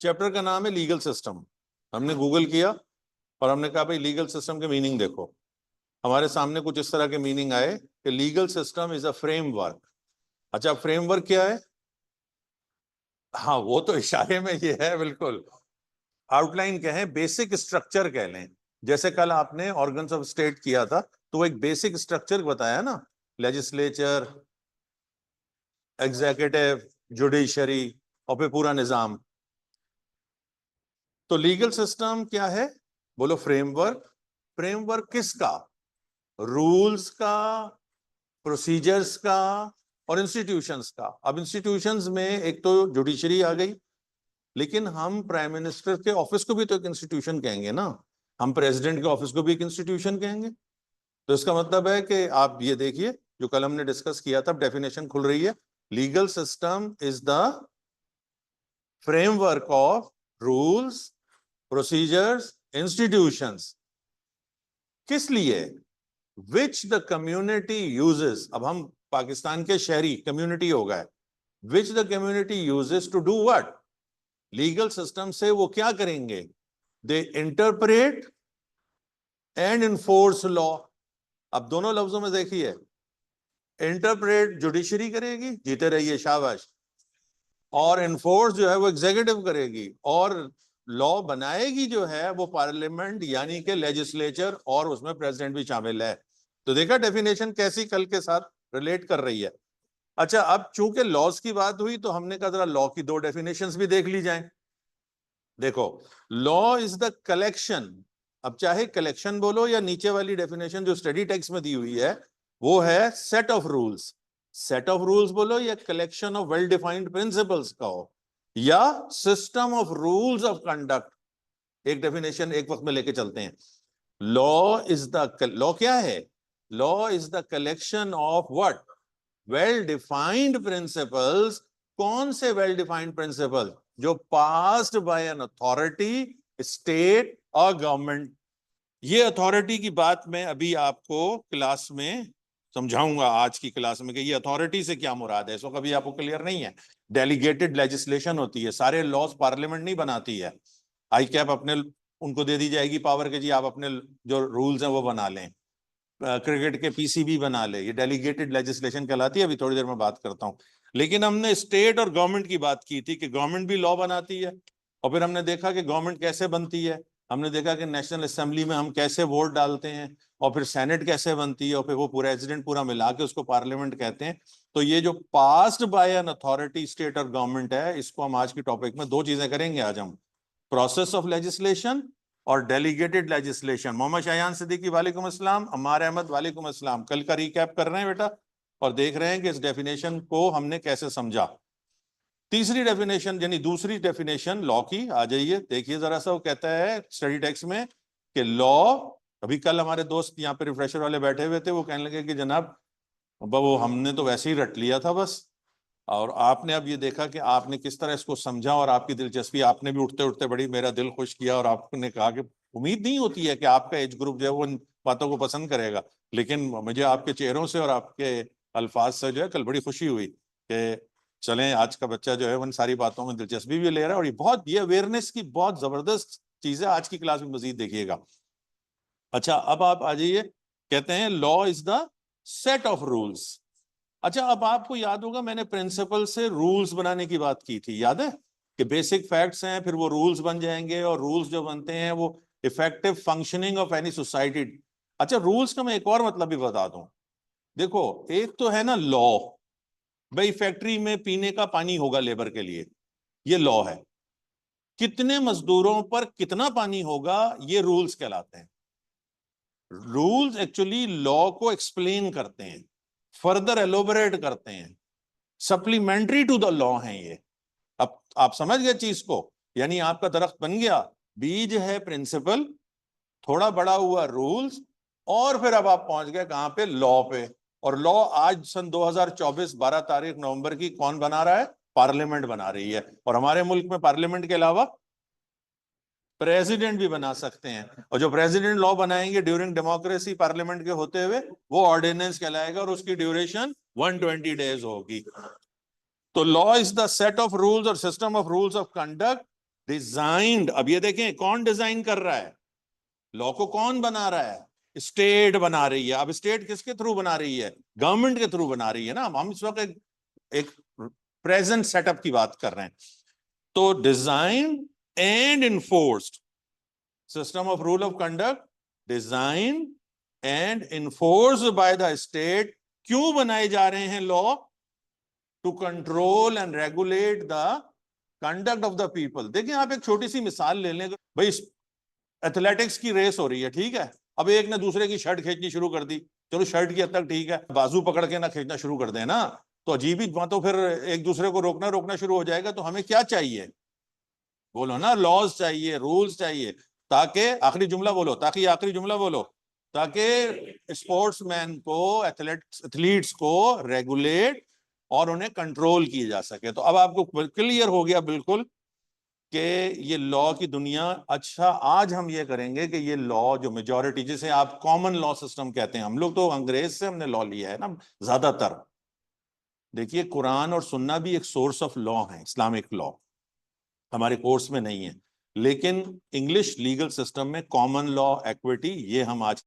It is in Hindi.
चैप्टर का नाम है लीगल सिस्टम। हमने गूगल किया और हमने कहा भाई लीगल सिस्टम के मीनिंग देखो। हमारे सामने कुछ इस तरह के मीनिंग आए कि legal system is a framework. अच्छा, फ्रेमवर्क क्या है? हाँ, वो तो इशारे में ये है, बिल्कुल आउटलाइन कहें, बेसिक स्ट्रक्चर कह लें। जैसे कल आपने ऑर्गन्स ऑफ स्टेट किया था तो वो एक बेसिक स्ट्रक्चर बताया ना, लेजिस्लेचर, एग्जीक्यूटिव, जुडिशरी और फिर पूरा निजाम। तो लीगल सिस्टम क्या है? बोलो फ्रेमवर्क। फ्रेमवर्क किसका? रूल्स का, प्रोसीजर्स का और इंस्टीट्यूशंस का। अब इंस्टीट्यूशंस में एक तो जुडिशरी आ गई, लेकिन हम प्राइम मिनिस्टर के ऑफिस को भी तो एक इंस्टीट्यूशन कहेंगे ना, हम प्रेसिडेंट के ऑफिस को भी एक इंस्टीट्यूशन कहेंगे। तो इसका मतलब है कि आप ये देखिए, जो कल हमने डिस्कस किया था, डेफिनेशन खुल रही है। Legal system is the framework of rules, procedures, institutions. किस लिए? Which the community uses. अब हम पाकिस्तान के शहरी कम्युनिटी हो गए, which the community uses to do what? Legal system से वो क्या करेंगे? They interpret and enforce law. अब दोनों लफ्जों में देखिए, इंटरप्रेट जुडिशरी करेगी, जीते रहिए शाबाश, और इन्फोर्स जो है वो एग्जीक्यूटिव करेगी, और लॉ बनाएगी जो है वो पार्लियामेंट यानी कि लेजिस्लेचर, और उसमें प्रेसिडेंट भी शामिल है। तो देखा डेफिनेशन कैसी कल के साथ रिलेट कर रही है। अच्छा, अब चूंकि लॉज की बात हुई तो हमने कहा जरा लॉ की दो डेफिनेशंस भी देख ली जाए। देखो, लॉ इज द कलेक्शन, अब चाहे कलेक्शन बोलो या नीचे वाली डेफिनेशन जो स्टडी टेक्स्ट में दी हुई है वो है set of rules. Set of rules बोलो या collection of well defined principles कहो या system of rules of conduct. एक डेफिनेशन एक वक्त में लेके चलते हैं। लॉ इज द, लॉ क्या है? Law is the collection of what? Well defined principles. कौन से वेल डिफाइंड प्रिंसिपल? जो passed by an authority, state और गवर्नमेंट। ये अथॉरिटी की बात मैं अभी आपको क्लास में समझाऊंगा, आज की क्लास में, कि ये अथॉरिटी से क्या मुराद है। इसको कभी आपको क्लियर नहीं है। डेलीगेटेड लेजिस्लेशन होती है, सारे लॉज पार्लियामेंट नहीं बनाती है। आई कैप अपने उनको दे दी जाएगी पावर के जी आप अपने जो रूल्स हैं वो बना लें, क्रिकेट के पीसीबी बना ले, ये डेलीगेटेड लेजिस्लेशन कहलाती है। अभी थोड़ी देर में बात करता हूं। लेकिन हमने स्टेट और गवर्नमेंट की बात की थी कि गवर्नमेंट भी लॉ बनाती है, और फिर हमने देखा कि गवर्नमेंट कैसे बनती है। हमने देखा कि नेशनल असेंबली में हम कैसे वोट डालते हैं, और फिर सेनेट कैसे बनती है, और फिर वो प्रेसिडेंट पूरा मिला के उसको पार्लियामेंट कहते हैं। तो ये जो passed by an authority, state और गवर्नमेंट है, इसको हम आज की टॉपिक में दो चीजें करेंगे आज हम, प्रोसेस ऑफ लेजिस्लेशन और डेलीगेटेड लेजिस्लेशन। मोहम्मद शायान सिद्दीकी वालेकुम अस्सलाम, अम्मार अहमद वालेकुम अस्सलाम। कल का रिकैप कर रहे हैं बेटा, और देख रहे हैं कि इस डेफिनेशन को हमने कैसे समझा। तीसरी डेफिनेशन यानी दूसरी डेफिनेशन लॉ की आ जाइए, देखिए जरा सा। वो कहता है स्टडी टेक्स्ट में कि लॉ, अभी कल हमारे दोस्त यहाँ पे रिफ्रेशर वाले बैठे हुए थे, वो कहने लगे कि जनाब वो हमने तो वैसे ही रट लिया था बस, और आपने अब ये देखा कि आपने किस तरह इसको समझा, और आपकी दिलचस्पी, आपने भी उठते उठते बड़ी मेरा दिल खुश किया, और आपने कहा कि उम्मीद नहीं होती है कि आपका एज ग्रुप जो है वो इन बातों को पसंद करेगा, लेकिन मुझे आपके चेहरों से और आपके अल्फाज से जो है कल बड़ी खुशी हुई कि चलें आज का बच्चा जो है उन सारी बातों में दिलचस्पी भी ले रहा है। और ये बहुत, ये अवेयरनेस की बहुत जबरदस्त चीज है। आज की क्लास में मजीद देखिएगा। अच्छा, अब आप आ जाइए, कहते हैं law is the set of rules. अच्छा, अब आपको याद होगा मैंने प्रिंसिपल से रूल्स बनाने की बात की थी, याद है कि बेसिक फैक्ट्स हैं, फिर वो रूल्स बन जाएंगे, और रूल्स जो बनते हैं वो effective functioning of any society. अच्छा, रूल्स का मैं एक और मतलब भी बता दूं। देखो, एक तो है ना लॉ, भाई फैक्ट्री में पीने का पानी होगा लेबर के लिए, ये लॉ है। कितने मजदूरों पर कितना पानी होगा, ये रूल्स कहलाते हैं। रूल्स एक्चुअली लॉ को एक्सप्लेन करते हैं, फर्दर एलोबरेट करते हैं, सप्लीमेंट्री टू द लॉ हैं ये। अब आप समझ गए चीज को, यानी आपका दरख्त बन गया, बीज है प्रिंसिपल, थोड़ा बड़ा हुआ रूल्स, और फिर अब आप पहुंच गए कहां पे? लॉ पे। और लॉ आज सन 2024 12 तारीख नवंबर की कौन बना रहा है? पार्लियामेंट बना रही है। और हमारे मुल्क में पार्लियामेंट के अलावा प्रेसिडेंट भी बना सकते हैं, और जो प्रेसिडेंट लॉ बनाएंगे ड्यूरिंग डेमोक्रेसी पार्लियामेंट के होते हुए, वो ऑर्डिनेंस कहलाएगा, और उसकी ड्यूरेशन 120 डेज होगी। तो law is the set of rules और system of rules of conduct designed, अब ये देखें कौन डिजाइन कर रहा है, लॉ को कौन बना रहा है, स्टेट बना रही है। अब स्टेट किसके थ्रू बना रही है, गवर्नमेंट के थ्रू बना रही है ना। हम इस वक्त एक प्रेजेंट सेटअप की बात कर रहे हैं। तो design and enforced system of rule of conduct, design and enforced by the state. क्यों बनाए जा रहे हैं law? To control and regulate the conduct of the people. देखिए आप एक छोटी सी मिसाल ले लें भाई, एथलेटिक्स की रेस हो रही है, ठीक है, अब एक ने दूसरे की शर्ट खींचनी शुरू कर दी, चलो शर्ट की हद तक ठीक है, बाजू पकड़ के ना खींचना शुरू कर देना तो अजीब ही बात, तो फिर एक दूसरे को रोकना शुरू हो जाएगा। तो हमें क्या चाहिए, बोलो ना, लॉज चाहिए, रूल्स चाहिए, ताकि आखिरी जुमला बोलो, ताकि स्पोर्ट्समैन को, एथलीट्स को रेगुलेट और उन्हें कंट्रोल किया जा सके। तो अब आपको क्लियर हो गया बिल्कुल कि ये लॉ की दुनिया। अच्छा, आज हम ये करेंगे कि ये लॉ जो मेजॉरिटी, जिसे आप कॉमन लॉ सिस्टम कहते हैं, हम लोग तो अंग्रेज से हमने लॉ लिया है ना ज्यादातर। देखिए कुरान और सुन्ना भी एक सोर्स ऑफ लॉ है, इस्लामिक लॉ, हमारे कोर्स में नहीं है, लेकिन इंग्लिश लीगल सिस्टम में कॉमन लॉ, इक्विटी, ये हम आज